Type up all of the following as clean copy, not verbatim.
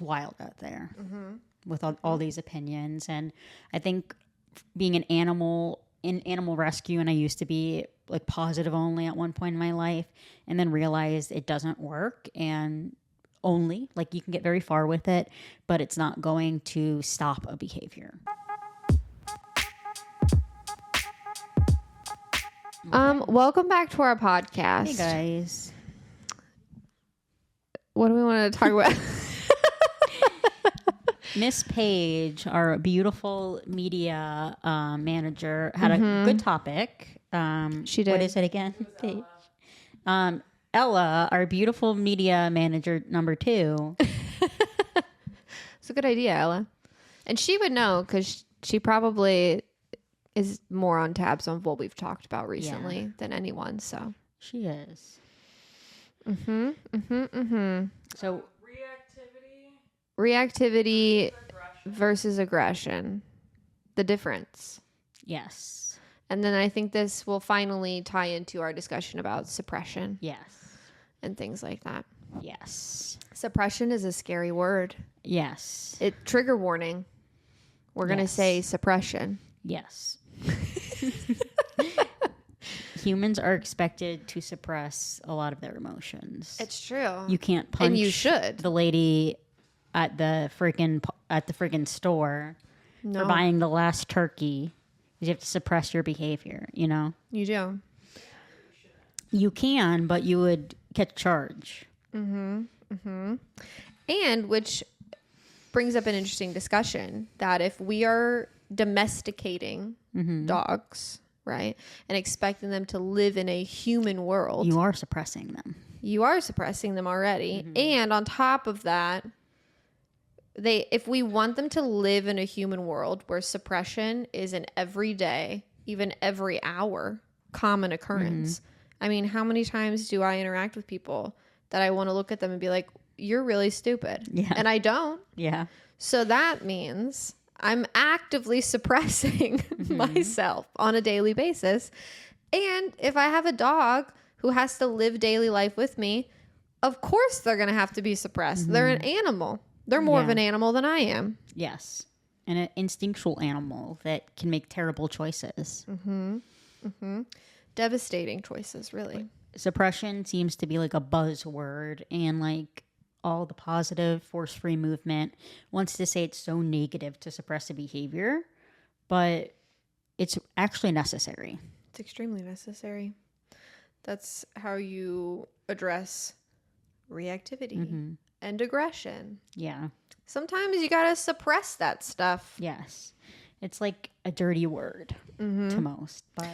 it's wild out there with all these opinions. And I think being an animal in animal rescue, and I used to be like positive only at one point in my life, and then realized it doesn't work, and only like you can get very far with it, but it's not going to stop a behavior. Welcome back to our podcast. Hey guys. What do we want to talk about? Miss Page, our beautiful media manager, had a good topic. She did. What is it again? Paige? Ella, our beautiful media manager number 2. It's a good idea, Ella. And she would know because she probably is more on tabs on what we've talked about recently than anyone. So She is. So reactivity versus aggression, the difference. Yes. And then I think this will finally tie into our discussion about suppression. Yes. And things like that. Yes. Suppression is a scary word. Yes. Trigger warning. We're going to say suppression. Yes. Humans are expected to suppress a lot of their emotions. It's true. You can't punch and you should. the lady at the freaking store for buying the last turkey. You have to suppress your behavior, you know? You do. You can, but you would catch charge. And which brings up an interesting discussion that if we are domesticating dogs, right, and expecting them to live in a human world, You are suppressing them. you are suppressing them already. And on top of that, if we want them to live in a human world where suppression is an everyday, even every hour, common occurrence. I mean, how many times do I interact with people that I want to look at them and be like, you're really stupid. Yeah. And I don't. Yeah. So that means I'm actively suppressing myself on a daily basis. And if I have a dog who has to live daily life with me, of course they're going to have to be suppressed. They're an animal. They're more of an animal than I am. Yes. And an instinctual animal that can make terrible choices. Devastating choices, really. Suppression seems to be like a buzzword, and like all the positive force-free movement wants to say it's so negative to suppress a behavior, but it's actually necessary. It's extremely necessary. That's how you address reactivity and aggression. Yeah. Sometimes you got to suppress that stuff. Yes. It's like a dirty word to most, but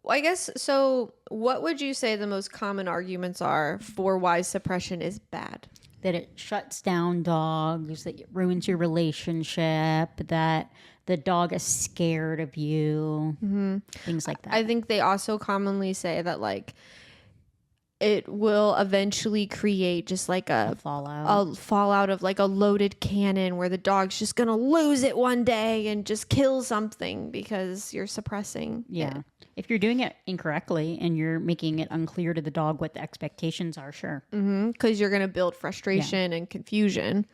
I guess, so what would you say the most common arguments are for why suppression is bad? that it shuts down dogs, that it ruins your relationship, that the dog is scared of you, things like that. I think they also commonly say that, like, it will eventually create just like a fallout of like a loaded cannon where the dog's just going to lose it one day and just kill something because you're suppressing it. If you're doing it incorrectly and you're making it unclear to the dog what the expectations are, sure. Because you're going to build frustration and confusion,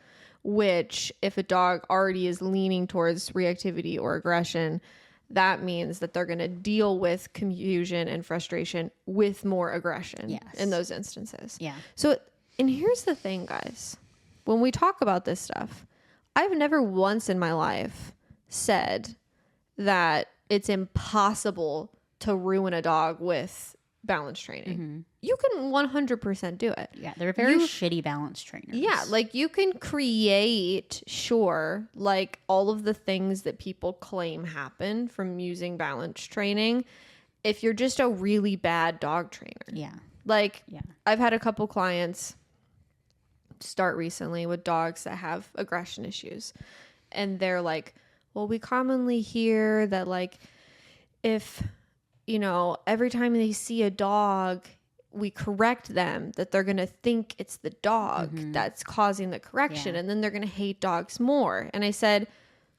which if a dog already is leaning towards reactivity or aggression, that means that they're going to deal with confusion and frustration with more aggression in those instances. So, and here's the thing, guys. When we talk about this stuff, I've never once in my life said that it's impossible to ruin a dog with balance training. You can 100% do it. Yeah, they're very shitty balance trainers. Yeah, like you can create, like all of the things that people claim happen from using balance training if you're just a really bad dog trainer. I've had a couple clients start recently with dogs that have aggression issues. And they're like, well, we commonly hear that, like, if, you know, every time they see a dog, we correct them, that they're going to think it's the dog that's causing the correction. And then they're going to hate dogs more. And I said,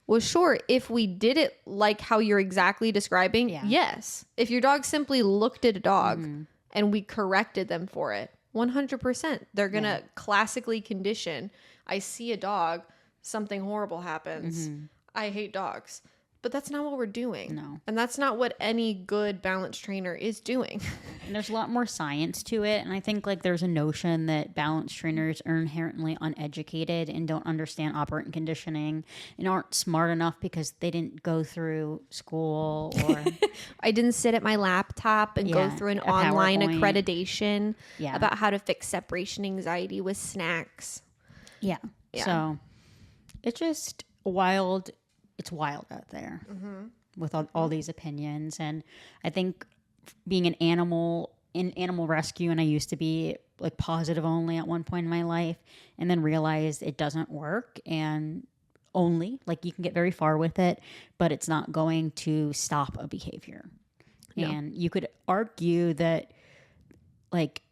well, sure, if we did it like how you're exactly describing, yes. If your dog simply looked at a dog and we corrected them for it, 100%, they're going to classically condition. I see a dog, something horrible happens. I hate dogs. But that's not what we're doing. No. And that's not what any good balance trainer is doing. And there's a lot more science to it. And I think like there's a notion that balance trainers are inherently uneducated and don't understand operant conditioning and aren't smart enough because they didn't go through school or I didn't sit at my laptop and go through an a online PowerPoint. accreditation Yeah. about how to fix separation anxiety with snacks. Yeah. So it's just wild. It's wild out there with all these opinions. And I think being an animal in animal rescue, and I used to be like positive only at one point in my life, and then realized it doesn't work. And only like you can get very far with it, but it's not going to stop a behavior. No. And you could argue that like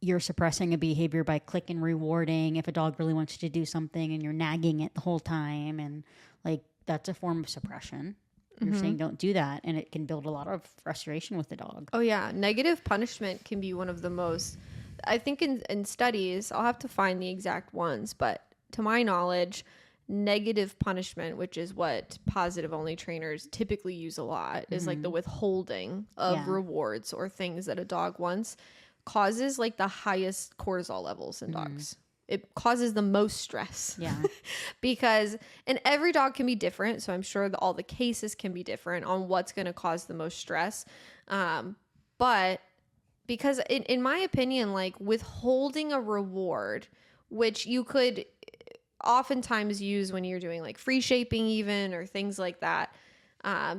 you're suppressing a behavior by click and rewarding if a dog really wants to do something and you're nagging it the whole time, and like that's a form of suppression. You're saying don't do that, and it can build a lot of frustration with the dog. Oh yeah, negative punishment can be one of the most, I think in studies, I'll have to find the exact ones, but to my knowledge, negative punishment, which is what positive only trainers typically use a lot, is like the withholding of rewards or things that a dog wants, causes like the highest cortisol levels in dogs. It causes the most stress. Yeah. Because, and every dog can be different. So I'm sure that all the cases can be different on what's going to cause the most stress. But because in my opinion, like withholding a reward, which you could oftentimes use when you're doing like free shaping even or things like that,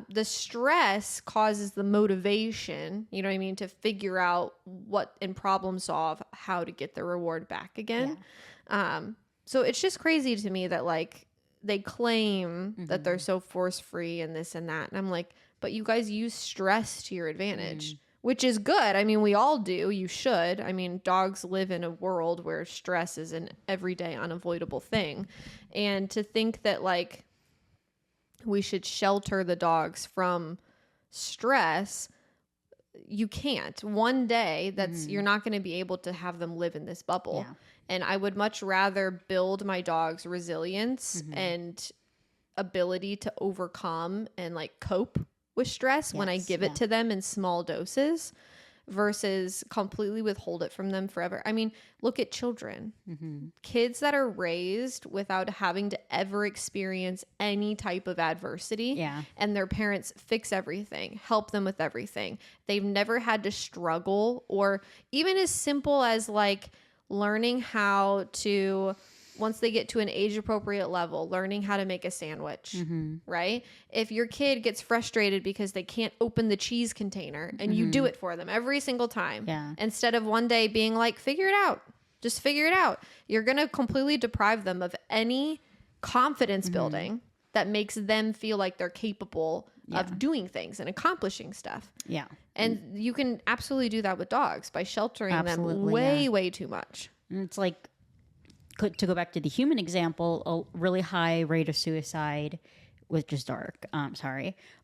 the stress causes the motivation, you know what I mean, to figure out what and problem solve how to get the reward back again. Yeah. So it's just crazy to me that like they claim that they're so force free and this and that. And I'm like, but you guys use stress to your advantage, which is good. I mean, we all do. You should. I mean, dogs live in a world where stress is an everyday unavoidable thing. And to think that like, we should shelter the dogs from stress, you can't. One day you're not going to be able to have them live in this bubble. Yeah. And I would much rather build my dog's resilience and ability to overcome and like cope with stress when I give it to them in small doses versus completely withhold it from them forever. I mean, look at children. Kids that are raised without having to ever experience any type of adversity and their parents fix everything, help them with everything. They've never had to struggle, or even as simple as like learning how to, once they get to an age appropriate level, learning how to make a sandwich, right? If your kid gets frustrated because they can't open the cheese container and you do it for them every single time, instead of one day being like, figure it out, just figure it out, you're going to completely deprive them of any confidence building that makes them feel like they're capable of doing things and accomplishing stuff. Yeah. And you can absolutely do that with dogs by sheltering them way too much. And it's like, to go back to the human example, a really high rate of suicide, which is dark,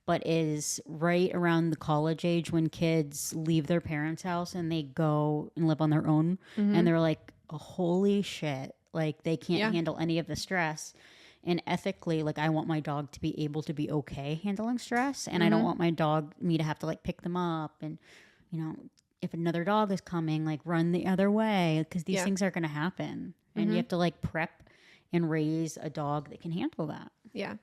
but is right around the college age when kids leave their parents' house and they go and live on their own. And they're like, oh, holy shit, like they can't handle any of the stress. And ethically, like I want my dog to be able to be okay handling stress. And I don't want me to have to like pick them up. And, you know, if another dog is coming, like run the other way, because these things are going to happen. And you have to like prep and raise a dog that can handle that. Yeah.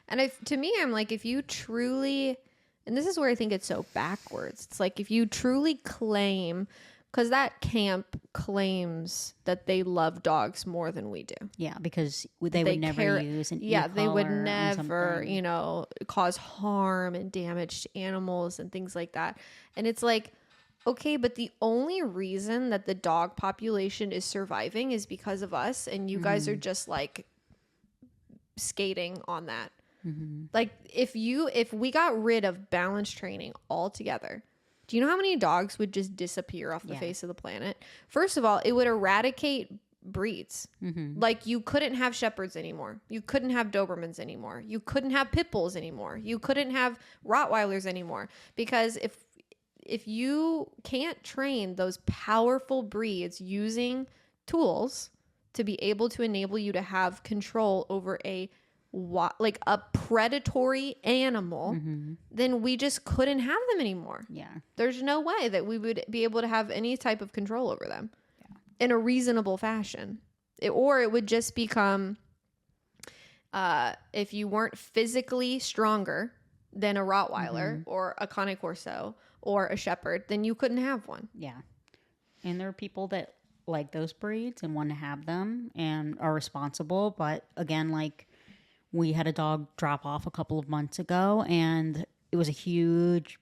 And to me, I'm like, if you truly, and this is where I think it's so backwards. It's like if you truly claim, because that camp claims that they love dogs more than we do. Yeah, because they would never use an e-collar. They would never, you know, cause harm and damage to animals and things like that. And it's like, okay, but the only reason that the dog population is surviving is because of us, and you guys are just like skating on that. Like if we got rid of balance training altogether, do you know how many dogs would just disappear off the face of the planet? First of all, it would eradicate breeds. Like you couldn't have shepherds anymore. You couldn't have Dobermans anymore. You couldn't have pit bulls anymore. You couldn't have Rottweilers anymore, because if you can't train those powerful breeds using tools to be able to enable you to have control over a predatory animal, then we just couldn't have them anymore. Yeah. There's no way that we would be able to have any type of control over them in a reasonable fashion. Or it would just become, if you weren't physically stronger than a Rottweiler or a Cane Corso or a Shepherd, then you couldn't have one. Yeah. And there are people that like those breeds and want to have them and are responsible. But again, like, we had a dog drop off a couple of months ago, and it was a huge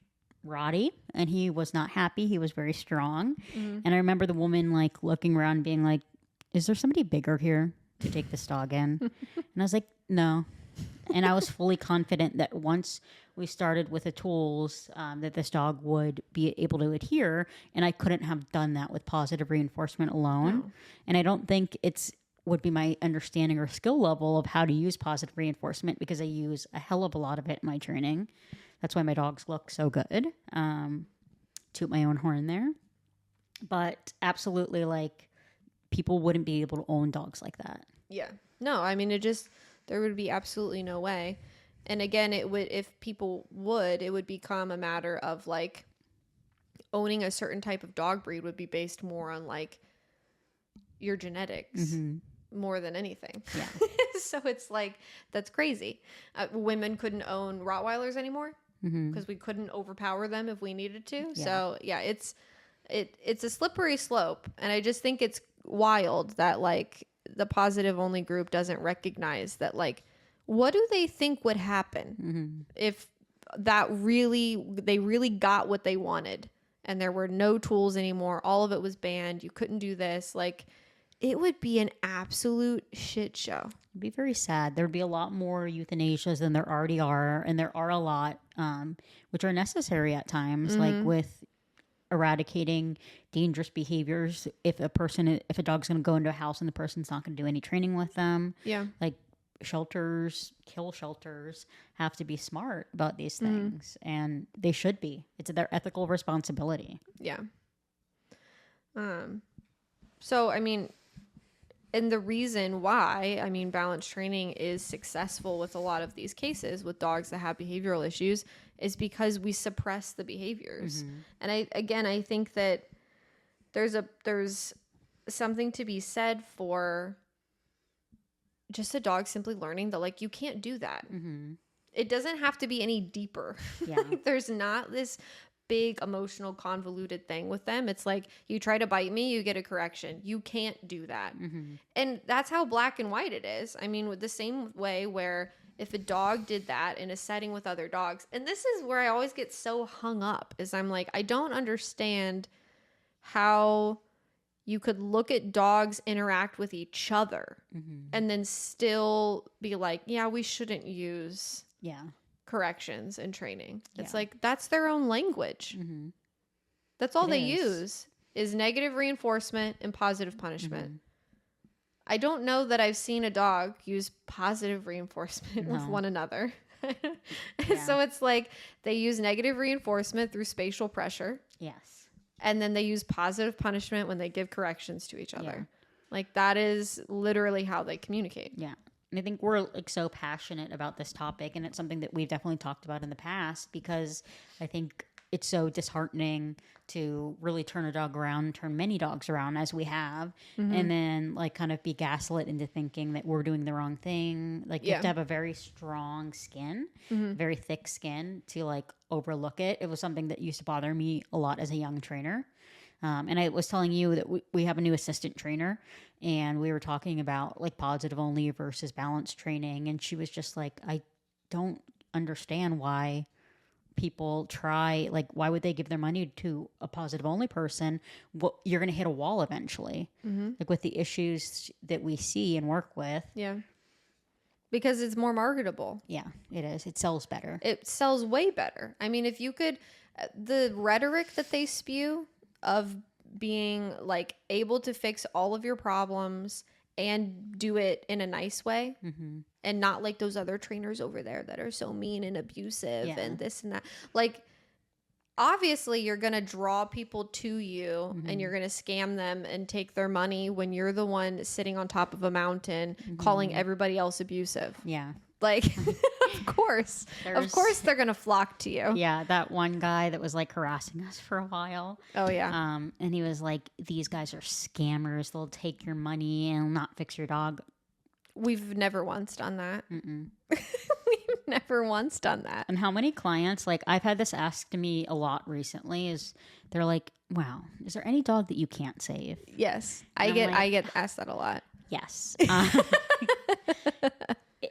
Rottie, and he was not happy. He was very strong. And I remember the woman like looking around being like, is there somebody bigger here to take this dog in? And I was like, no. And I was fully confident that once we started with the tools, that this dog would be able to adhere, and I couldn't have done that with positive reinforcement alone. No. And I don't think would be my understanding or skill level of how to use positive reinforcement, because I use a hell of a lot of it in my training. That's why my dogs look so good. Toot my own horn there. But absolutely, like, people wouldn't be able to own dogs like that. Yeah. No, I mean, there would be absolutely no way. And again, if people would, it would become a matter of like owning a certain type of dog breed would be based more on like your genetics more than anything. Yeah. So it's like, that's crazy. Women couldn't own Rottweilers anymore because we couldn't overpower them if we needed to. Yeah. So yeah, it's a slippery slope. And I just think it's wild that like the positive only group doesn't recognize that, like, what do they think would happen if they really got what they wanted and there were no tools anymore, all of it was banned, you couldn't do this, like, it would be an absolute shit show. It'd be very sad. There'd be a lot more euthanasias than there already are, and there are a lot which are necessary at times, like with eradicating dangerous behaviors. If a dog's going to go into a house and the person's not going to do any training with them, like, kill shelters have to be smart about these things, and they should be. It's their ethical responsibility. Yeah. So, I mean, and the reason why, I mean, balance training is successful with a lot of these cases with dogs that have behavioral issues is because we suppress the behaviors. And I think that there's something to be said for just a dog simply learning that, like, you can't do that. It doesn't have to be any deeper. Yeah. Like, there's not this big emotional convoluted thing with them. It's like, you try to bite me, you get a correction. You can't do that. And that's how black and white it is. I mean, with the same way where if a dog did that in a setting with other dogs, and this is where I always get so hung up, is I'm like, I don't understand how you could look at dogs interact with each other and then still be like, yeah, we shouldn't use corrections and training. It's like, that's their own language. That's all they use is negative reinforcement and positive punishment. I don't know that I've seen a dog use positive reinforcement with one another. So it's like they use negative reinforcement through spatial pressure. Yes. And then they use positive punishment when they give corrections to each other. Like, that is literally how they communicate. Yeah. And I think we're like so passionate about this topic, and it's something that we've definitely talked about in the past, because I think it's so disheartening to really turn a dog around, turn many dogs around as we have, and then like kind of be gaslit into thinking that we're doing the wrong thing. Like, you have to have a very strong skin, very thick skin to like overlook it. It was something that used to bother me a lot as a young trainer. And I was telling you that we have a new assistant trainer, and we were talking about like positive only versus balance training. And she was just like, I don't understand why people try, like, why would they give their money to a positive only person? You're going to hit a wall eventually, like with the issues that we see and work with. Yeah. Because it's more marketable. Yeah, it is. It sells better. It sells way better. I mean, if you could, the rhetoric that they spew of being like able to fix all of your problems and do it in a nice way, and not like those other trainers over there that are so mean and abusive and this and that. Like, obviously you're going to draw people to you and you're going to scam them and take their money when you're the one sitting on top of a mountain calling everybody else abusive. Yeah. Like, of course they're going to flock to you. Yeah. That one guy that was like harassing us for a while. Oh yeah. And he was like, these guys are scammers. They'll take your money and not fix your dog. We've never once done that. We've never once done that. And how many clients, like I've had this asked to me a lot recently, is they're like, wow, is there any dog that you can't save? Yes. And I get asked that a lot. Yes.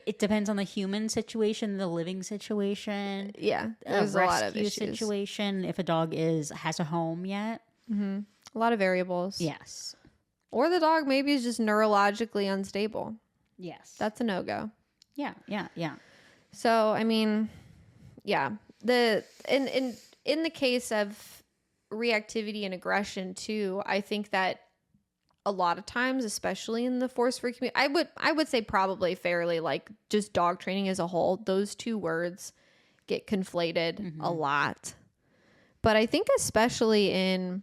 It depends on the human situation, the living situation. Yeah. There's a lot of issues. Situation, if a dog has a home yet. A lot of variables. Yes. Or the dog maybe is just neurologically unstable. Yes. That's a no-go. Yeah. So, I mean, yeah. In the case of reactivity and aggression too, I think that a lot of times, especially in the force-free community, I would say probably fairly, like just dog training as a whole, those two words get conflated a lot. But I think especially in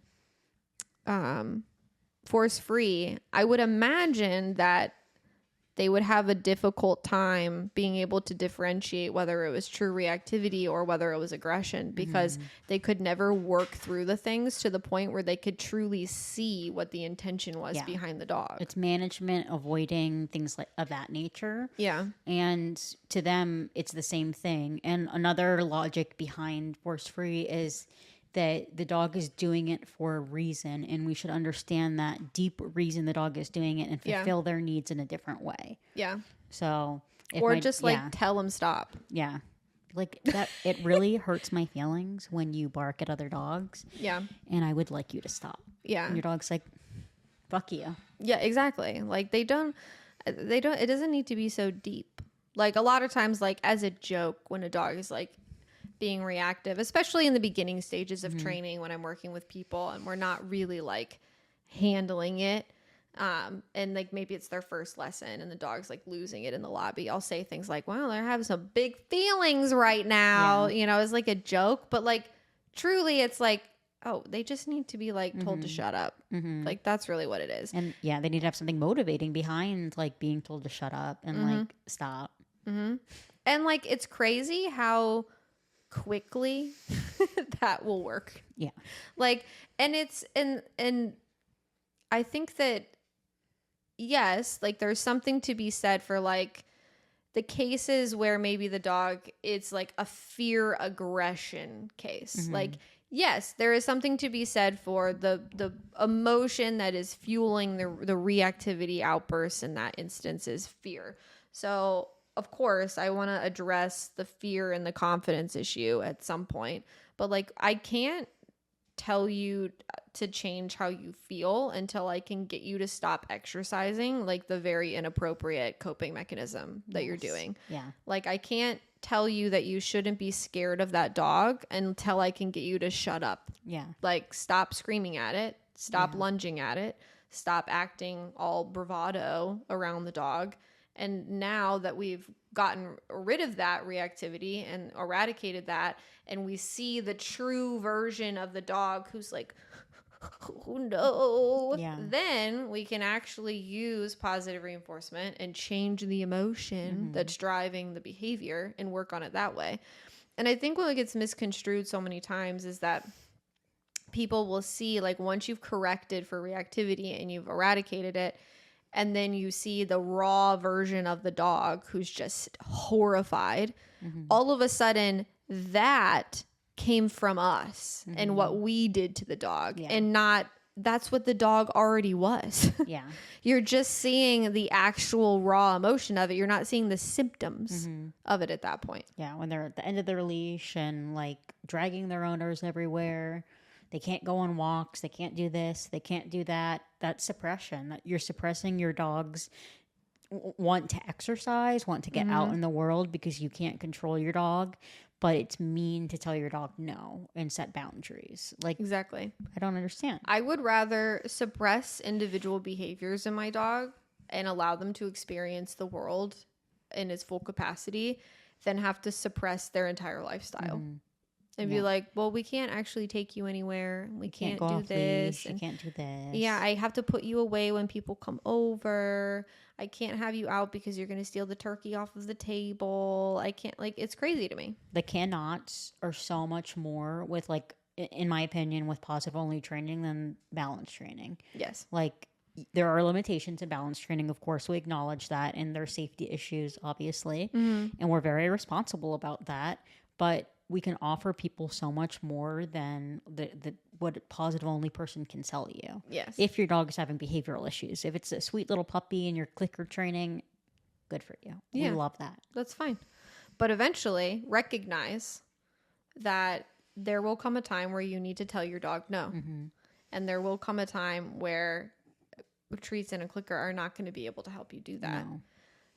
force-free, I would imagine that they would have a difficult time being able to differentiate whether it was true reactivity or whether it was aggression, because they could never work through the things to the point where they could truly see what the intention was behind the dog. It's management, avoiding things like of that nature. Yeah. And to them, it's the same thing. And another logic behind force free is that the dog is doing it for a reason, and we should understand that deep reason the dog is doing it and fulfill their needs in a different way. Yeah. So, or just tell them stop. Yeah. Like that, it really hurts my feelings when you bark at other dogs. Yeah. And I would like you to stop. Yeah. And your dog's like, fuck you. Yeah, exactly. Like it doesn't need to be so deep. Like a lot of times, like as a joke, when a dog is like being reactive, especially in the beginning stages of training, when I'm working with people and we're not really like handling it, and like maybe it's their first lesson and the dog's like losing it in the lobby, I'll say things like, well, they're having some big feelings right now, you know, as like a joke, but like truly it's like, oh, they just need to be like told to shut up. Like that's really what it is. And yeah, they need to have something motivating behind like being told to shut up and like stop. And like it's crazy how quickly that will work. Yeah. Like, and it's and I think that yes, like there's something to be said for like the cases where maybe the dog, it's like a fear aggression case. Like yes, there is something to be said for the emotion that is fueling the reactivity outbursts in that instance is fear. So of course, I want to address the fear and the confidence issue at some point. But like, I can't tell you to change how you feel until I can get you to stop exercising like the very inappropriate coping mechanism that you're doing. Yeah. Like, I can't tell you that you shouldn't be scared of that dog until I can get you to shut up. Yeah. Like, stop screaming at it. Stop lunging at it. Stop acting all bravado around the dog. And now that we've gotten rid of that reactivity and eradicated that, and we see the true version of the dog who's like, oh no, then we can actually use positive reinforcement and change the emotion that's driving the behavior and work on it that way. And I think what gets misconstrued so many times is that people will see, like, once you've corrected for reactivity and you've eradicated it, and then you see the raw version of the dog who's just horrified, all of a sudden that came from us and what we did to the dog, and not that's what the dog already was. Yeah. You're just seeing the actual raw emotion of it. You're not seeing the symptoms of it at that point. Yeah. When they're at the end of their leash and like dragging their owners everywhere. They can't go on walks. They can't do this. They can't do that. That's suppression. That you're suppressing your dog's want to exercise, want to get out in the world because you can't control your dog. But it's mean to tell your dog no and set boundaries. Like, exactly. I don't understand. I would rather suppress individual behaviors in my dog and allow them to experience the world in its full capacity than have to suppress their entire lifestyle. and be like, well, we can't actually take you anywhere. We can't go do off this. leash. You can't do this. Yeah, I have to put you away when people come over. I can't have you out because you're going to steal the turkey off of the table. I can't, like, it's crazy to me. The cannots are so much more with, like, in my opinion, with positive only training than balance training. Yes. Like, there are limitations in balance training. Of course, we acknowledge that, and there are safety issues, obviously. And we're very responsible about that. But we can offer people so much more than what a positive only person can sell you. Yes. If your dog is having behavioral issues. If it's a sweet little puppy and you're clicker training, good for you. Yeah. We love that. That's fine. But eventually recognize that there will come a time where you need to tell your dog no. And there will come a time where treats and a clicker are not going to be able to help you do that.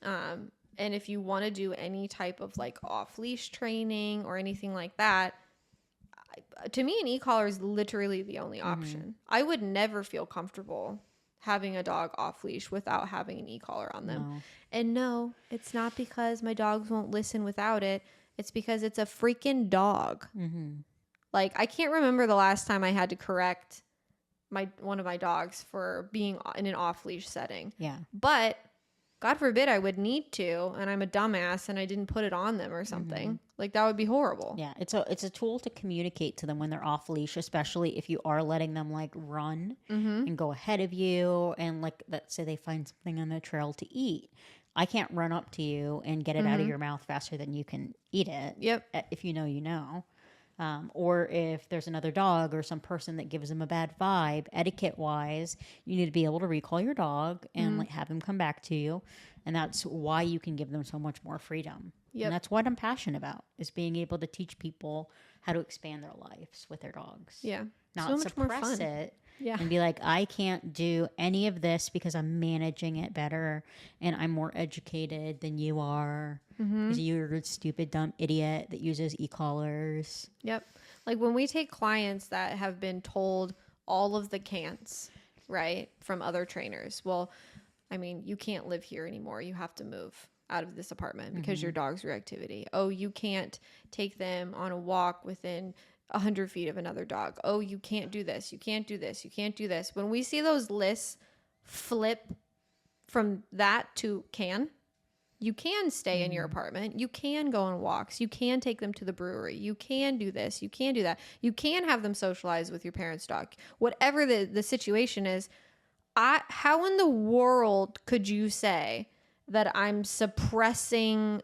No. And if you want to do any type of like off leash training or anything like that, to me, an e-collar is literally the only option. I would never feel comfortable having a dog off leash without having an e-collar on them. No. And no, it's not because my dogs won't listen without it. It's because it's a freaking dog. Like, I can't remember the last time I had to correct one of my dogs for being in an off leash setting. Yeah. But God forbid I would need to, and I'm a dumbass and I didn't put it on them or something. Like, that would be horrible. Yeah, it's a tool to communicate to them when they're off leash, especially if you are letting them like run and go ahead of you, and like let's say they find something on the trail to eat. I can't run up to you and get it out of your mouth faster than you can eat it. Yep. If you know, you know. Or if there's another dog or some person that gives them a bad vibe, etiquette wise, you need to be able to recall your dog and like have him come back to you. And that's why you can give them so much more freedom. Yep. And that's what I'm passionate about, is being able to teach people how to expand their lives with their dogs. Yeah. Not so much more suppress fun. it. Yeah. And be like, I can't do any of this because I'm managing it better and I'm more educated than you are. Because you're a stupid, dumb idiot that uses e-collars. Yep. Like, when we take clients that have been told all of the can'ts, right, from other trainers. Well, I mean, you can't live here anymore. You have to move out of this apartment because your dog's reactivity. Oh, you can't take them on a walk within 100 feet of another dog. Oh, you can't do this. You can't do this. You can't do this. When we see those lists flip from that to you can stay in your apartment. You can go on walks. You can take them to the brewery. You can do this. You can do that. You can have them socialize with your parents' dog. Whatever the situation is, how in the world could you say that I'm suppressing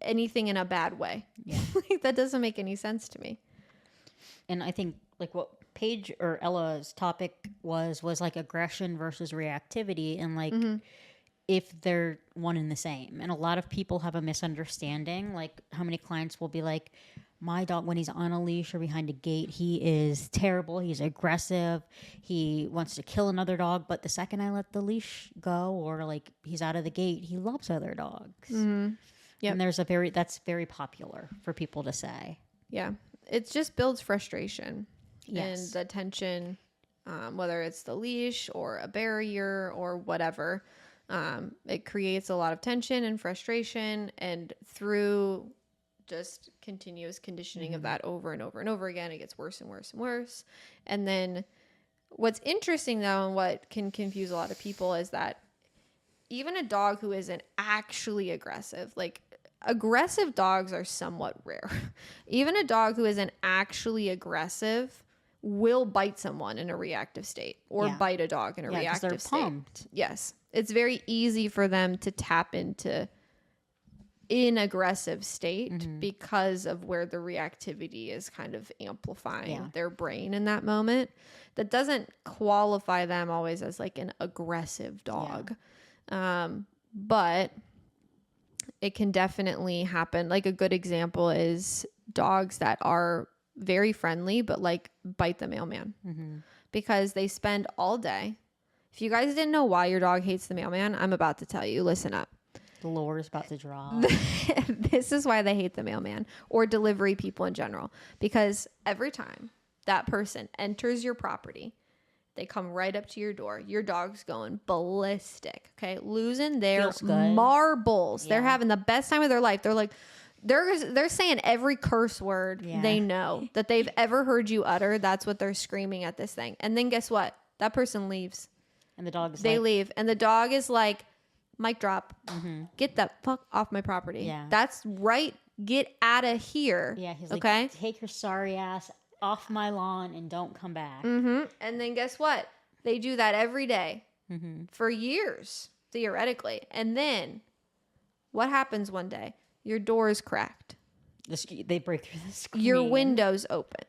anything in a bad way? Yeah. Like, that doesn't make any sense to me. And I think like what Paige or Ella's topic was like aggression versus reactivity, and like if they're one and the same. And a lot of people have a misunderstanding. Like, how many clients will be like, my dog, when he's on a leash or behind a gate, he is terrible. He's aggressive. He wants to kill another dog. But the second I let the leash go, or like he's out of the gate, he loves other dogs. Yep. And that's very popular for people to say. Yeah. It just builds frustration. Yes. And the tension, whether it's the leash or a barrier or whatever. It creates a lot of tension and frustration, and through just continuous conditioning of that over and over and over again, it gets worse and worse and worse. And then what's interesting, though, and what can confuse a lot of people, is that even a dog who isn't actually aggressive, like, aggressive dogs are somewhat rare. Even a dog who isn't actually aggressive will bite someone in a reactive state, or bite a dog in a reactive they're state. pumped. Yes. It's very easy for them to tap into an aggressive state because of where the reactivity is kind of amplifying their brain in that moment. That doesn't qualify them always as like an aggressive dog. But it can definitely happen. Like, a good example is dogs that are very friendly, but like bite the mailman because they spend all day. If you guys didn't know why your dog hates the mailman, I'm about to tell you. Listen up. The lure is about to drop. This is why they hate the mailman, or delivery people in general, because every time that person enters your property, they come right up to your door. Your dog's going ballistic, okay? Losing their marbles. Yeah. They're having the best time of their life. They're like, They're saying every curse word they know that they've ever heard you utter. That's what they're screaming at this thing. And then guess what? That person leaves. And the dog's they leave. And the dog is like, mic drop. Get the fuck off my property. Yeah. That's right. Get out of here. Yeah. He's like, okay? Take your sorry ass off my lawn and don't come back. And then guess what? They do that every day for years, theoretically. And then what happens one day? Your door is cracked. They break through the screen. Your window's open.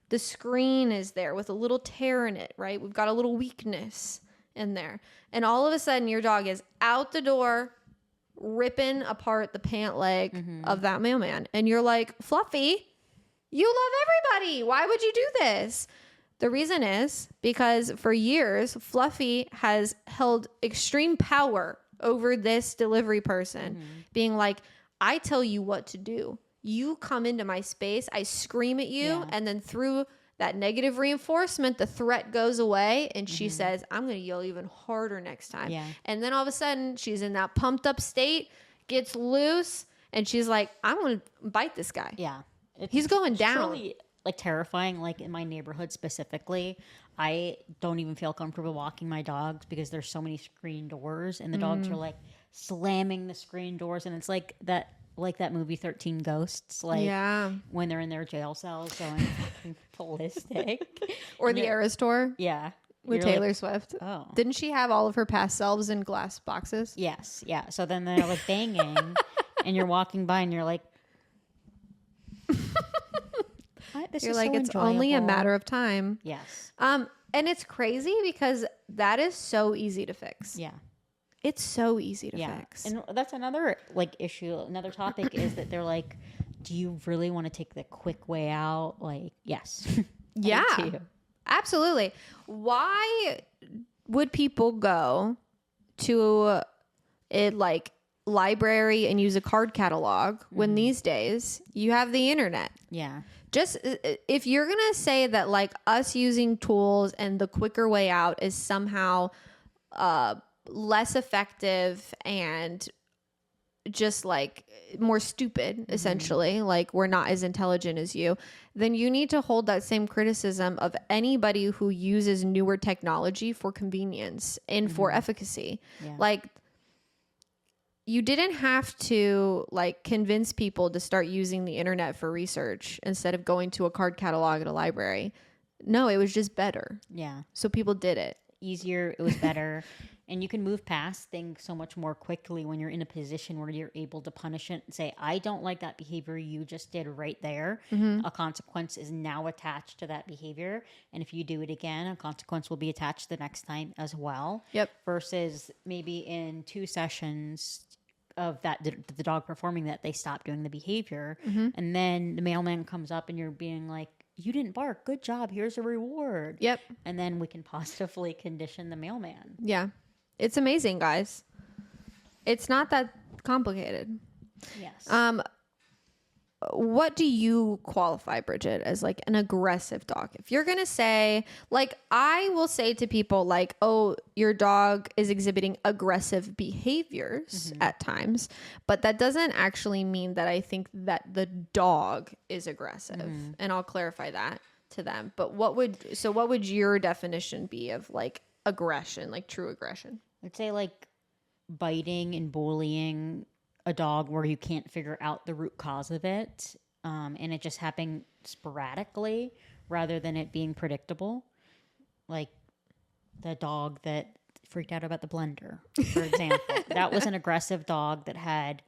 The screen is there with a little tear in it, right? We've got a little weakness in there. And all of a sudden, your dog is out the door, ripping apart the pant leg of that mailman. And you're like, Fluffy, you love everybody. Why would you do this? The reason is because for years, Fluffy has held extreme power over this delivery person, being like, I tell you what to do. You come into my space, I scream at you, and then through that negative reinforcement, the threat goes away, and she says, I'm going to yell even harder next time. Yeah. And then all of a sudden, she's in that pumped up state, gets loose, and she's like, I'm going to bite this guy. Yeah. He's going down. Truly, like, terrifying. Like, in my neighborhood specifically, I don't even feel comfortable walking my dogs because there's so many screen doors, and the dogs are like slamming the screen doors, and it's like that movie 13 Ghosts, like when they're in their jail cells going fucking ballistic. Or the Eras Tour. Yeah. With Taylor Swift. Oh. Didn't she have all of her past selves in glass boxes? Yes. Yeah. So then they're like banging and you're walking by and you're like, you're like, it's only a matter of time. Yes. And it's crazy because that is so easy to fix. Yeah. It's so easy to fix. And that's another like issue. Another topic is that they're like, do you really want to take the quick way out? Like, yes. Yeah. Absolutely. Why would people go to a like library and use a card catalog when these days you have the internet? Yeah. Just if you're going to say that like us using tools and the quicker way out is somehow less effective and just like more stupid, essentially, like we're not as intelligent as you, then you need to hold that same criticism of anybody who uses newer technology for convenience and for efficacy. Yeah. Like, you didn't have to like convince people to start using the internet for research instead of going to a card catalog at a library. No, it was just better. Yeah. So people did it. Easier. It was better. And you can move past things so much more quickly when you're in a position where you're able to punish it and say, I don't like that behavior you just did right there. A consequence is now attached to that behavior. And if you do it again, a consequence will be attached the next time as well. Yep. Versus maybe in 2 sessions of that, the dog performing that, they stop doing the behavior. And then the mailman comes up and you're being like, you didn't bark. Good job. Here's a reward. Yep. And then we can positively condition the mailman. Yeah. It's amazing, guys. It's not that complicated. Yes. What do you qualify, Bridget, as like an aggressive dog? If you're going to say, like, I will say to people like, oh, your dog is exhibiting aggressive behaviors at times, but that doesn't actually mean that I think that the dog is aggressive. And I'll clarify that to them. But what would your definition be of like aggression, like true aggression? I'd say like biting and bullying a dog where you can't figure out the root cause of it, and it just happening sporadically rather than it being predictable. Like the dog that freaked out about the blender, for example. That was an aggressive dog that had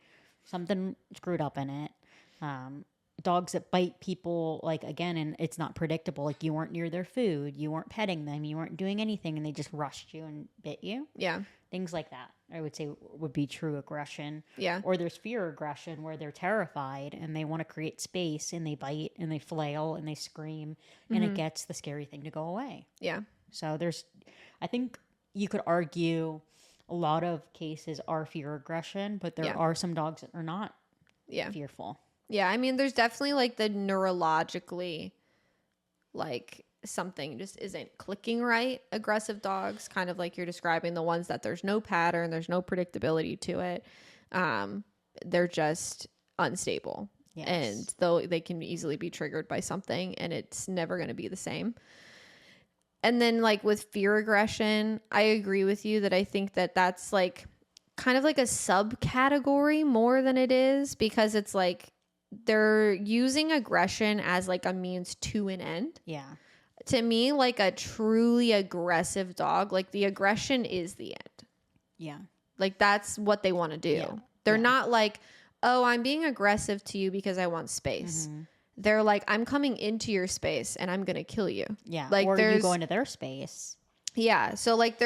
something screwed up in it. Dogs that bite people, like, again, and it's not predictable. Like, you weren't near their food, you weren't petting them, you weren't doing anything, and they just rushed you and bit you. Yeah. Things like that, I would say, would be true aggression. Yeah. Or there's fear aggression where they're terrified and they want to create space and they bite and they flail and they scream and it gets the scary thing to go away. Yeah. So I think you could argue a lot of cases are fear aggression, but there are some dogs that are not fearful. Yeah, I mean, there's definitely like the neurologically, like something just isn't clicking right. Aggressive dogs, kind of like you're describing, the ones that there's no pattern, there's no predictability to it. They're just unstable. Yes. And though they can easily be triggered by something, and it's never going to be the same. And then like with fear aggression, I agree with you that I think that that's like kind of like a subcategory more than it is, because it's like they're using aggression as like a means to an end. Yeah. To me, like a truly aggressive dog, like the aggression is the end. Yeah. Like that's what they want to do. Yeah. They're not like, oh, I'm being aggressive to you because I want space. They're like, I'm coming into your space and I'm going to kill you. Yeah. Like or you go into their space. Yeah. So like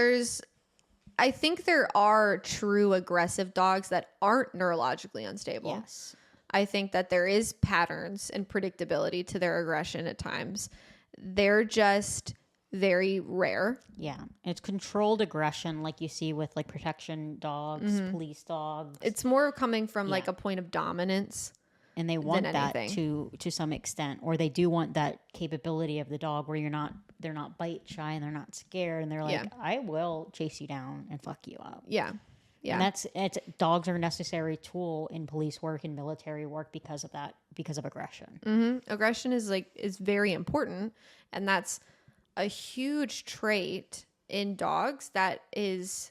I think there are true aggressive dogs that aren't neurologically unstable. Yes. I think that there is patterns and predictability to their aggression at times. They're just very rare. Yeah. It's controlled aggression like you see with like protection dogs, police dogs. It's more coming from like a point of dominance. And they want that to some extent, or they do want that capability of the dog where they're not bite shy and they're not scared, and they're like, I will chase you down and fuck you up. Yeah. Yeah. And dogs are a necessary tool in police work and military work because of that, because of aggression. Mm-hmm. Aggression is very important, and that's a huge trait in dogs that is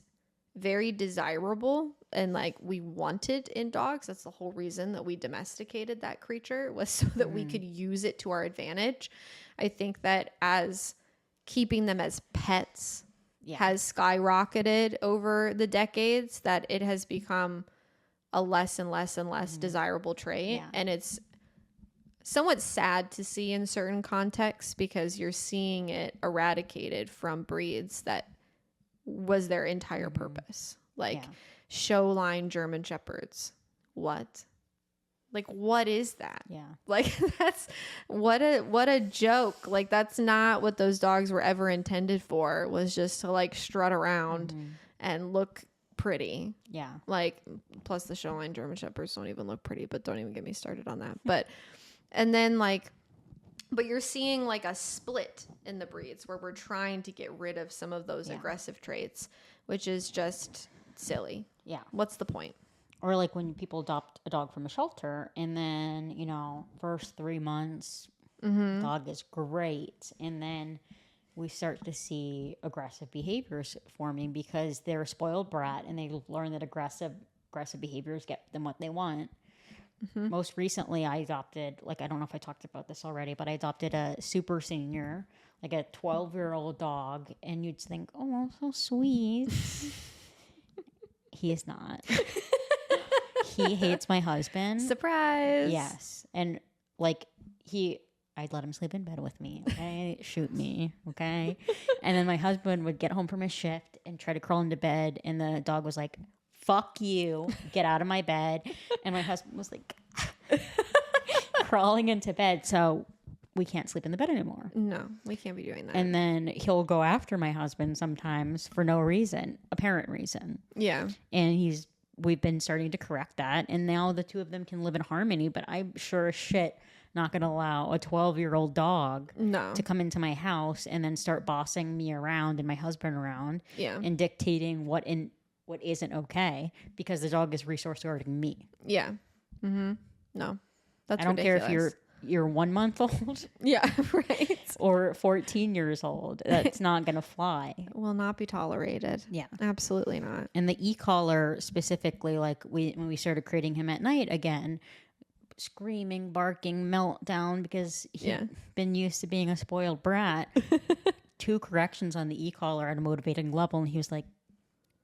very desirable, and like we wanted in dogs. That's the whole reason that we domesticated that creature, was so that we could use it to our advantage. I think that as keeping them as pets has skyrocketed over the decades, that it has become a less and less and less desirable trait. Yeah. And it's somewhat sad to see in certain contexts, because you're seeing it eradicated from breeds that was their entire purpose. Like show line German Shepherds. What? Like, what is that? Yeah. Like, that's what a joke. Like, that's not what those dogs were ever intended for, was just to like strut around and look pretty. Yeah. Like, plus the show line German Shepherds don't even look pretty, but don't even get me started on that. But, and then like, but you're seeing like a split in the breeds where we're trying to get rid of some of those aggressive traits, which is just silly. Yeah. What's the point? Or like when people adopt a dog from a shelter, and then, first 3 months, dog is great. And then we start to see aggressive behaviors forming because they're a spoiled brat, and they learn that aggressive behaviors get them what they want. Most recently, I adopted, like, I don't know if I talked about this already, but I adopted a super senior, like a 12-year-old dog, and you'd think, oh, so sweet. He is not. He hates my husband. Surprise. Yes. And like I'd let him sleep in bed with me. Okay. Shoot me. Okay. And then my husband would get home from his shift and try to crawl into bed. And the dog was like, fuck you. Get out of my bed. And my husband was like crawling into bed. So we can't sleep in the bed anymore. No, we can't be doing that. And then he'll go after my husband sometimes for no reason, apparent reason. Yeah. And we've been starting to correct that. And now the two of them can live in harmony. But I'm sure as shit not going to allow a 12-year-old dog to come into my house and then start bossing me around and my husband around and dictating what isn't okay, because the dog is resource guarding me. Yeah. Mm-hmm. No, that's I don't ridiculous. care if you're 1 month old. Yeah, right. Or 14 years old. That's not going to fly. Will not be tolerated. Yeah. Absolutely not. And the e-collar specifically, like when we started creating him at night again, screaming, barking, meltdown, because he'd been used to being a spoiled brat. 2 corrections on the e-collar at a motivating level, and he was like,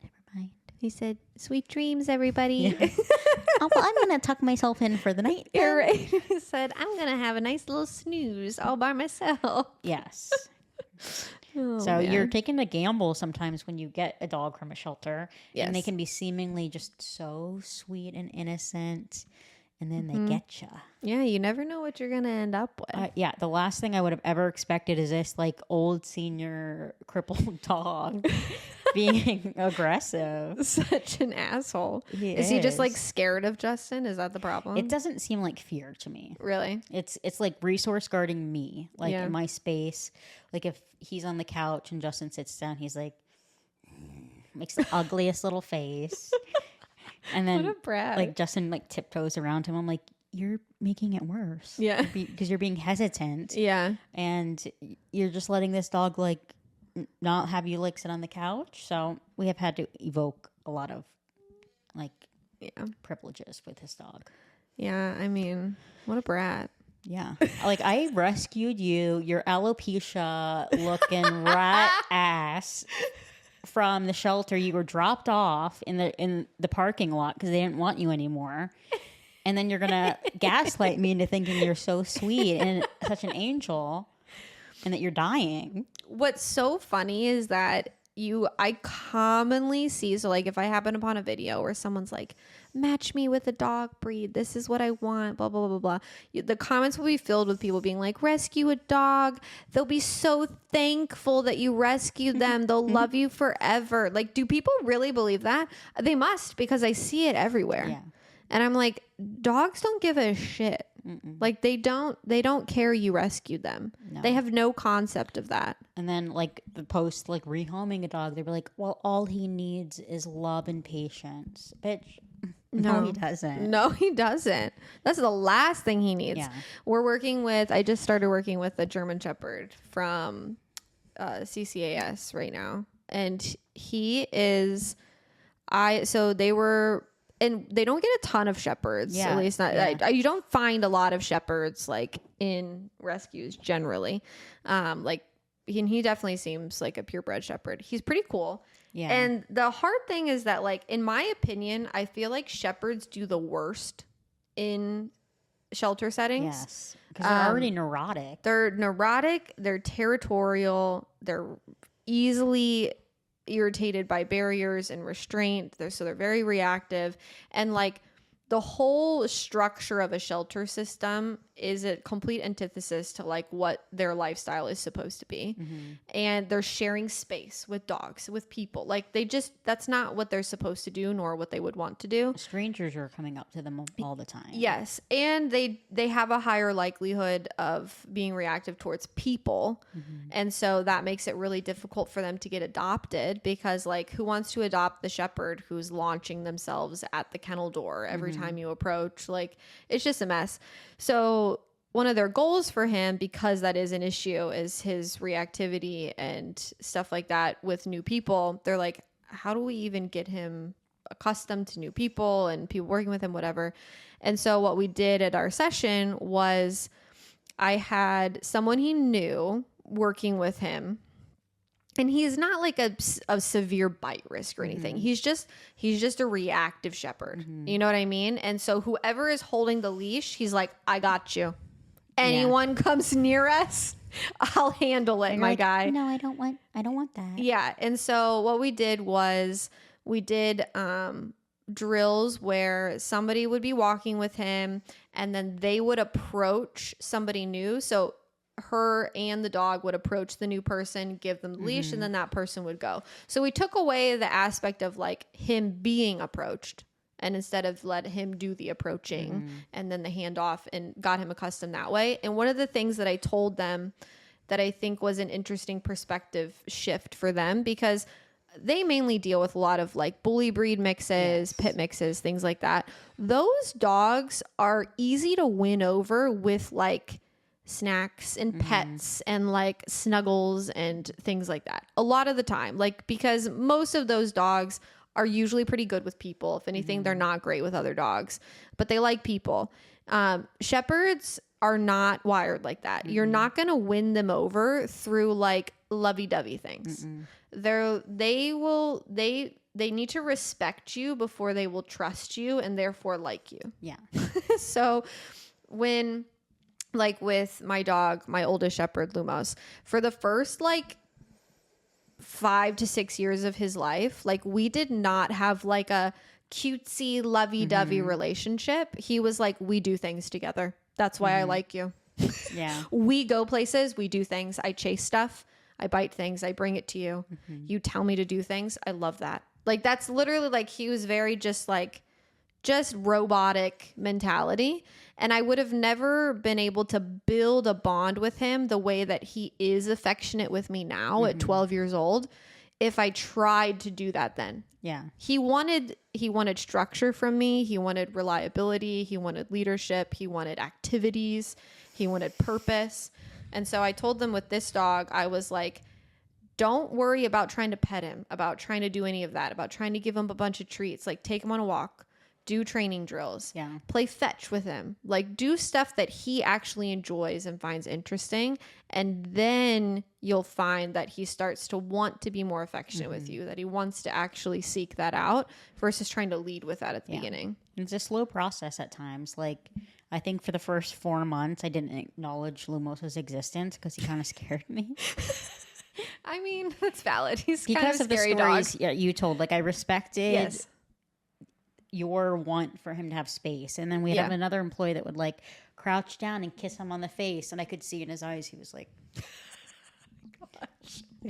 never mind. He said, sweet dreams, everybody. Yeah. Oh, well, I'm going to tuck myself in for the night. You're right. He said, I'm going to have a nice little snooze all by myself. Yes. So you're taking a gamble sometimes when you get a dog from a shelter. Yes. And they can be seemingly just so sweet and innocent. And then they get you. Yeah, you never know what you're going to end up with. Yeah, the last thing I would have ever expected is this like old senior crippled dog being aggressive. Such an asshole. Is he just like scared of Justin? Is that the problem? It doesn't seem like fear to me. Really? It's like resource guarding me, like in my space. Like if he's on the couch and Justin sits down, he's like, makes the ugliest little face. And then What a brat. like Justin like tiptoes around him. I'm like, you're making it worse. Yeah. Because you're being hesitant. Yeah. And you're just letting this dog like not have you like sit on the couch. So we have had to evoke a lot of like privileges with this dog. Yeah. I mean, what a brat. Yeah. Like I rescued you, your alopecia looking rat ass from the shelter. You were dropped off in the parking lot because they didn't want you anymore. And then you're going to gaslight me into thinking you're so sweet and such an angel and that you're dying. What's so funny is that I commonly see, so like if I happen upon a video where someone's like, match me with a dog breed, this is what I want, blah, blah, blah, blah, blah. The comments will be filled with people being like, rescue a dog. They'll be so thankful that you rescued them. They'll love you forever. Like, do people really believe that? They must, because I see it everywhere. Yeah. And I'm like, dogs don't give a shit. Like they don't care you rescued them. No. They have no concept of that. And then like the post like rehoming a dog, they were like, well, all he needs is love and patience. Bitch. No, he doesn't. No, he doesn't. That's the last thing he needs. Yeah. I just started working with a German Shepherd from CCAS right now. And he is, and they don't get a ton of shepherds, at least not. Yeah. You don't find a lot of shepherds like in rescues generally. He definitely seems like a purebred shepherd. He's pretty cool. Yeah. And the hard thing is that, like, in my opinion, I feel like shepherds do the worst in shelter settings. Yes. Because they're already neurotic. They're neurotic. They're territorial. They're easily irritated by barriers and restraint. They're very reactive, and like the whole structure of a shelter system is a complete antithesis to like what their lifestyle is supposed to be. And they're sharing space with dogs, with people. Like that's not what they're supposed to do, nor what they would want to do. Strangers are coming up to them all the time. Yes. And they have a higher likelihood of being reactive towards people. And so that makes it really difficult for them to get adopted, because like who wants to adopt the shepherd who's launching themselves at the kennel door every time you approach? Like it's just a mess. So one of their goals for him, because that is an issue, is his reactivity and stuff like that with new people. They're like, how do we even get him accustomed to new people and people working with him, whatever. And so what we did at our session was I had someone he knew working with him, and he's not like a severe bite risk or anything. He's just a reactive shepherd. You know what I mean? And so whoever is holding the leash, he's like, I got you. Anyone comes near us, I'll handle it, my guy. No, I don't want that. Yeah. And so what we did was we did drills where somebody would be walking with him, and then they would approach somebody new. So her and the dog would approach the new person, give them the leash, and then that person would go. So we took away the aspect of like him being approached, and instead of let him do the approaching and then the handoff, and got him accustomed that way. And one of the things that I told them that I think was an interesting perspective shift for them, because they mainly deal with a lot of like bully breed mixes, pit mixes, things like that. Those dogs are easy to win over with like snacks and pets and like snuggles and things like that. A lot of the time, like, because most of those dogs are usually pretty good with people. If anything, they're not great with other dogs, but they like people. Shepherds are not wired like that. You're not going to win them over through like lovey-dovey things. They need to respect you before they will trust you and therefore like you. Yeah. So when, like with my dog, my oldest shepherd, Lumos, for the first like 5 to 6 years of his life, like we did not have like a cutesy lovey-dovey relationship. He was like, we do things together. That's why I like you. Yeah. We go places, we do things. I chase stuff, I bite things, I bring it to you. You tell me to do things. I love that. Like that's literally like, he was very just robotic mentality. And I would have never been able to build a bond with him the way that he is affectionate with me now at 12 years old if I tried to do that then. Yeah. He wanted he wanted structure from me. He wanted reliability. He wanted leadership. He wanted activities. He wanted purpose. And so I told them with this dog, I was like, don't worry about trying to pet him, about trying to do any of that, about trying to give him a bunch of treats. Like, take him on a walk, do training drills, play fetch with him, like do stuff that he actually enjoys and finds interesting. And then you'll find that he starts to want to be more affectionate with you, that he wants to actually seek that out versus trying to lead with that at the beginning. It's a slow process at times. Like, I think for the first 4 months, I didn't acknowledge Lumosa's existence because he kind of scared me. I mean, that's valid. He's because kind of a scary the stories you told. Like, I respected your want for him to have space. And then we had another employee that would like crouch down and kiss him on the face. And I could see in his eyes, he was like,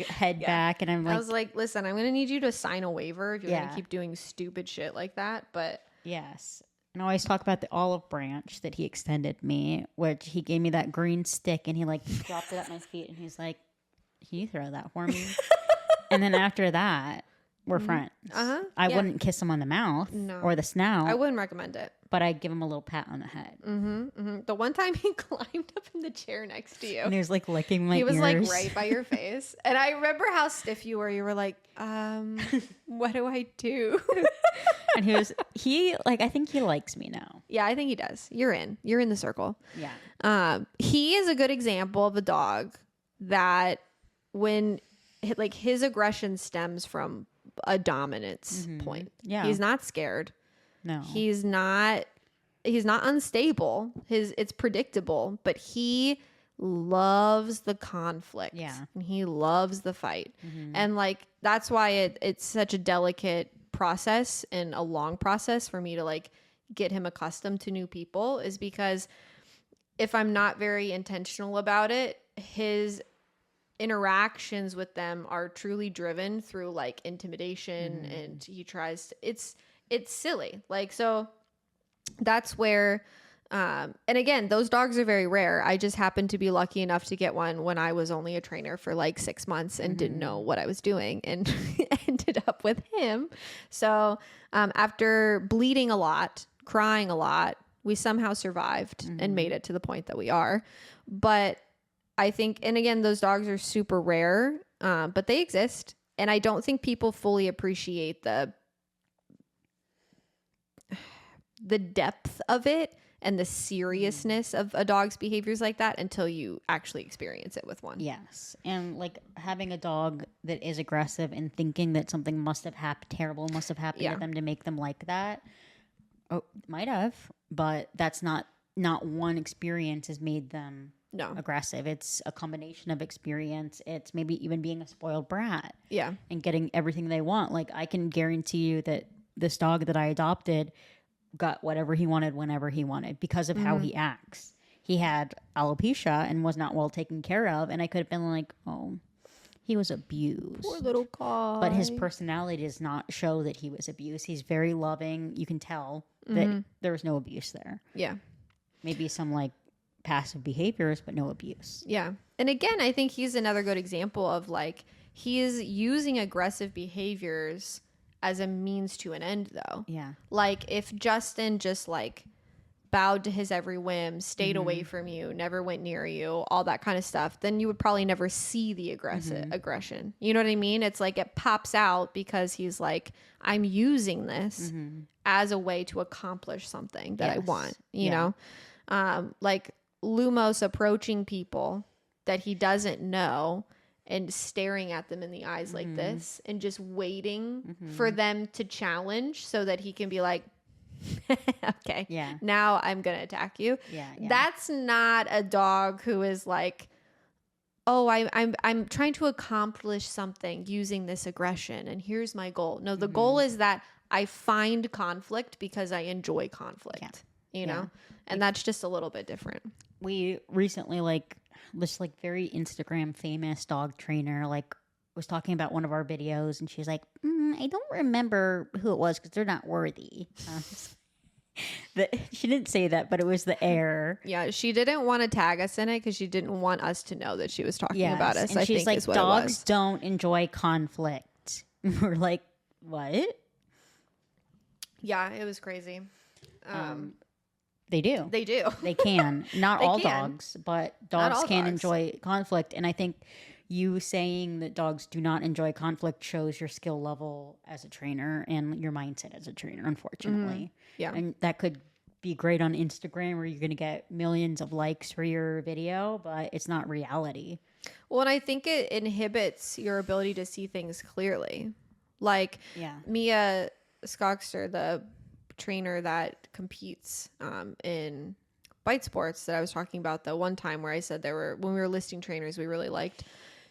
head back. And I was like, listen, I'm going to need you to sign a waiver if you're going to keep doing stupid shit like that. But yes. And I always talk about the olive branch that he extended me, which he gave me that green stick and he like dropped it at my feet and he's like, can you throw that for me? And then after that, we're friends. I wouldn't kiss him on the mouth or the snout. I wouldn't recommend it. But I'd give him a little pat on the head. The one time he climbed up in the chair next to you. And he was like licking my ears. He was like right by your face. And I remember how stiff you were. You were like, what do I do? And I think he likes me now. Yeah, I think he does. You're in the circle. Yeah. He is a good example of a dog that when like his aggression stems from a dominance point. Yeah. He's not scared. No. He's not unstable. It's predictable, but he loves the conflict. Yeah. And he loves the fight. And like that's why it's such a delicate process and a long process for me to like get him accustomed to new people, is because if I'm not very intentional about it, his interactions with them are truly driven through like intimidation and he tries to, it's silly. Like, so that's where and again, those dogs are very rare. I just happened to be lucky enough to get one when I was only a trainer for like 6 months and didn't know what I was doing and ended up with him. So after bleeding a lot, crying a lot, we somehow survived and made it to the point that we are. But I think, and again, those dogs are super rare, but they exist. And I don't think people fully appreciate the depth of it and the seriousness of a dog's behaviors like that until you actually experience it with one. Yes. And like having a dog that is aggressive and thinking that something must have happened to them to make them like that. Oh, might have, but that's not one experience has made them aggressive. It's a combination of experience. It's maybe even being a spoiled brat. Yeah. And getting everything they want. Like, I can guarantee you that this dog that I adopted got whatever he wanted whenever he wanted because of how he acts. He had alopecia and was not well taken care of, and I could have been like, oh, he was abused. Poor little guy. But his personality does not show that he was abused. He's very loving. You can tell that there was no abuse there. Yeah. Maybe some like passive behaviors, but no abuse. Yeah. And again, I think he's another good example of like, he is using aggressive behaviors as a means to an end, though. Yeah. Like, if Justin just like bowed to his every whim, stayed away from you, never went near you, all that kind of stuff, then you would probably never see the aggression. You know what I mean? It's like it pops out because he's like, I'm using this as a way to accomplish something that I want, you know? Like Lumos approaching people that he doesn't know and staring at them in the eyes like this and just waiting for them to challenge so that he can be like, okay, now I'm going to attack you. That's not a dog who is like, oh, I'm trying to accomplish something using this aggression and here's my goal. No, the goal is that I find conflict because I enjoy conflict, you know? And that's just a little bit different. We recently, like, this like very Instagram famous dog trainer like was talking about one of our videos and she's like, I don't remember who it was because they're not worthy. She didn't say that, but it was the air. Yeah, she didn't want to tag us in it because she didn't want us to know that she was talking about us. And I she's think like, is what dogs it was. don't enjoy conflict. We're like, what? Yeah, it was crazy. They do. They do. They can. Not They all can. dogs, but Not dogs all can dogs. enjoy conflict. And I think you saying that dogs do not enjoy conflict shows your skill level as a trainer and your mindset as a trainer, unfortunately. Yeah. And that could be great on Instagram where you're going to get millions of likes for your video, but it's not reality. Well, and I think it inhibits your ability to see things clearly. Like Mia Skogster, the trainer that competes in bite sports that I was talking about the one time where I said when we were listing trainers we really liked,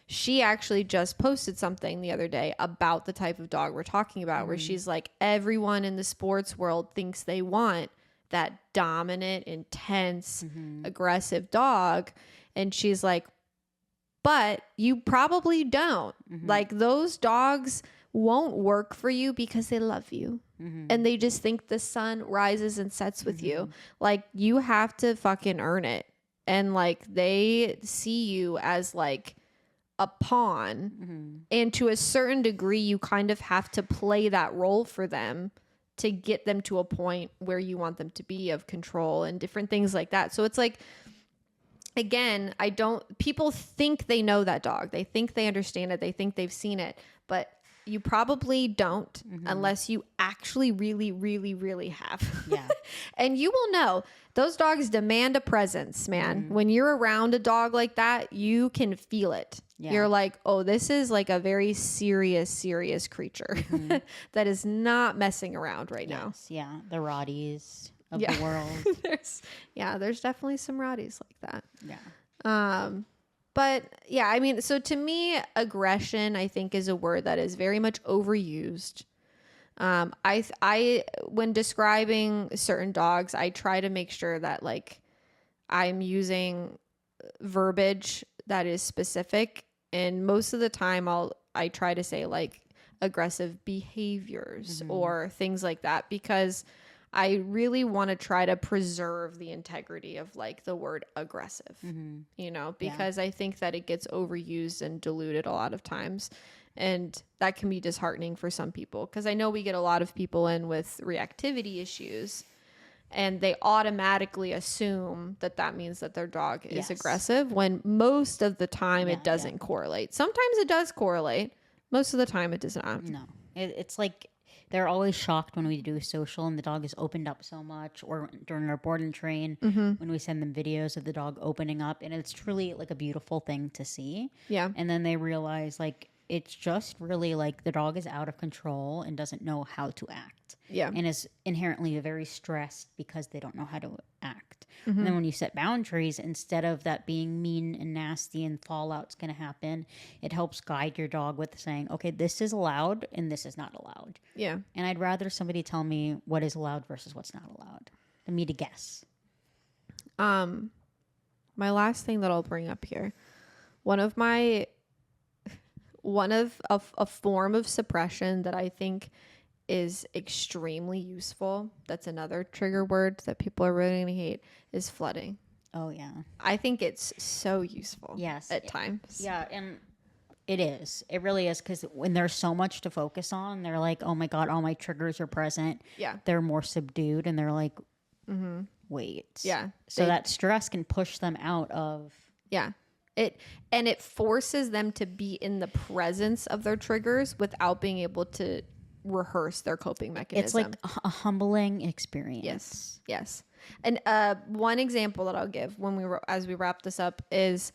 she actually just posted something the other day about the type of dog we're talking about, where she's like, everyone in the sports world thinks they want that dominant, intense, aggressive dog. And she's like, but you probably don't. Like, those dogs won't work for you because they love you. And they just think the sun rises and sets with you. Like, you have to fucking earn it. And like, they see you as like a pawn. And to a certain degree, you kind of have to play that role for them to get them to a point where you want them to be, of control and different things like that. So it's like, again, people think they know that dog. They think they understand it. They think they've seen it, but you probably don't unless you actually really, really, really have. Yeah. And you will know those dogs demand a presence, man. When you're around a dog like that, you can feel it. Yeah. You're like, oh, this is like a very serious, serious creature that is not messing around right now. Yeah. The Rotties of the world. there's definitely some Rotties like that. Yeah. But yeah, I mean, so to me, aggression, I think, is a word that is very much overused. I when describing certain dogs, I try to make sure that like I'm using verbiage that is specific, and most of the time I try to say like aggressive behaviors or things like that, because I really want to try to preserve the integrity of like the word aggressive, you know, because I think that it gets overused and diluted a lot of times. And that can be disheartening for some people, because I know we get a lot of people in with reactivity issues and they automatically assume that that means that their dog is aggressive, when most of the time it doesn't correlate. Sometimes it does correlate. Most of the time it does not. No, it's like, they're always shocked when we do social and the dog is opened up so much, or during our board and train when we send them videos of the dog opening up, and it's truly like a beautiful thing to see. Yeah. And then they realize like it's just really like the dog is out of control and doesn't know how to act. Yeah. And is inherently very stressed because they don't know how to act. And then when you set boundaries, instead of that being mean and nasty and fallout's going to happen, it helps guide your dog with saying, okay, this is allowed and this is not allowed. Yeah. And I'd rather somebody tell me what is allowed versus what's not allowed than me to guess. My last thing that I'll bring up here, one of a form of suppression that I think is extremely useful, that's another trigger word that people are really gonna hate, is flooding. Oh yeah, I think it's so useful. Yes, at times. Yeah, and it is. It really is, because when there's so much to focus on, they're like, oh my god, all my triggers are present. Yeah, they're more subdued, and they're like, wait. Yeah, so that stress can push them out of. Yeah. It forces them to be in the presence of their triggers without being able to rehearse their coping mechanism. It's like a humbling experience. Yes. And one example that I'll give as we wrap this up is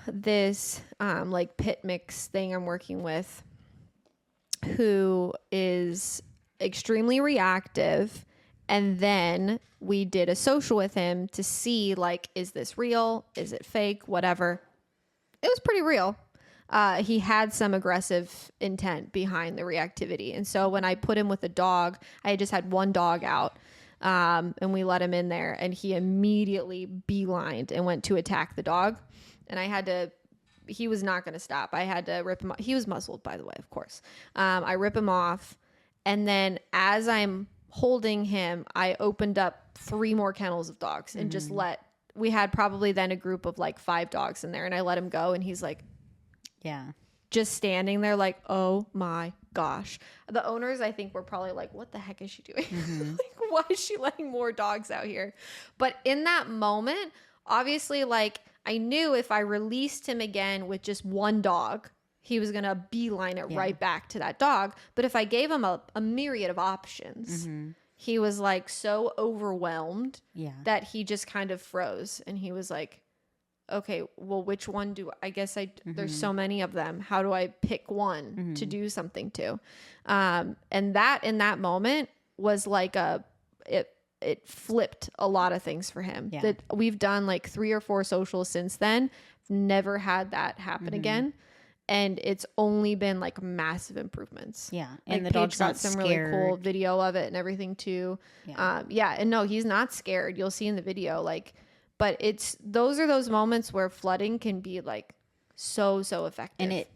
this like pit mix thing I'm working with, who is extremely reactive. And then we did a social with him to see, like, is this real? Is it fake? Whatever. It was pretty real. He had some aggressive intent behind the reactivity. And so when I put him with a dog, I had just had one dog out, and we let him in there, and he immediately beelined and went to attack the dog. And he was not going to stop. I had to rip him off. He was muzzled, by the way, of course. I rip him off. And then as I'm holding him, I opened up 3 more kennels of dogs and just we had probably then a group of like 5 dogs in there, and I let him go, and he's like, just standing there like, oh my gosh. The owners, I think, were probably like, what the heck is she doing? Like, why is she letting more dogs out here? But in that moment, obviously, like, I knew if I released him again with just one dog, he was going to beeline it right back to that dog. But if I gave him a myriad of options, he was like so overwhelmed that he just kind of froze. And he was like, okay, well, which one there's so many of them. How do I pick one to do something to? And that in that moment was like it flipped a lot of things for him. That we've done like 3 or 4 socials since then. Never had that happen again. And it's only been like massive improvents. Yeah. And And the dog's got not some scared. really cool video of it and everything too. And no, he's not scared. You'll see in the video, like, but those are those moments where flooding can be like so effective. And it,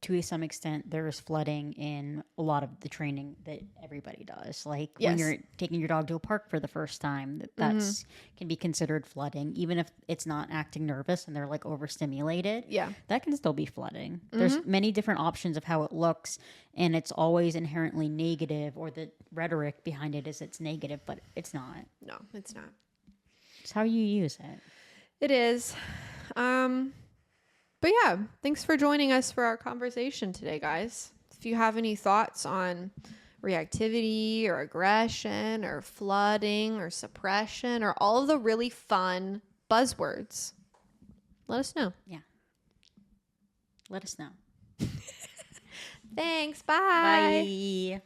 to some extent, there's flooding in a lot of the training that everybody does. Like when you're taking your dog to a park for the first time, that's can be considered flooding, even if it's not acting nervous and they're like overstimulated. Yeah. That can still be flooding. There's many different options of how it looks, and it's always inherently negative, or the rhetoric behind it is it's negative, but it's not. No, it's not. It's how you use it. It is. But yeah, thanks for joining us for our conversation today, guys. If you have any thoughts on reactivity or aggression or flooding or suppression or all of the really fun buzzwords, let us know. Yeah. Let us know. Thanks. Bye. Bye.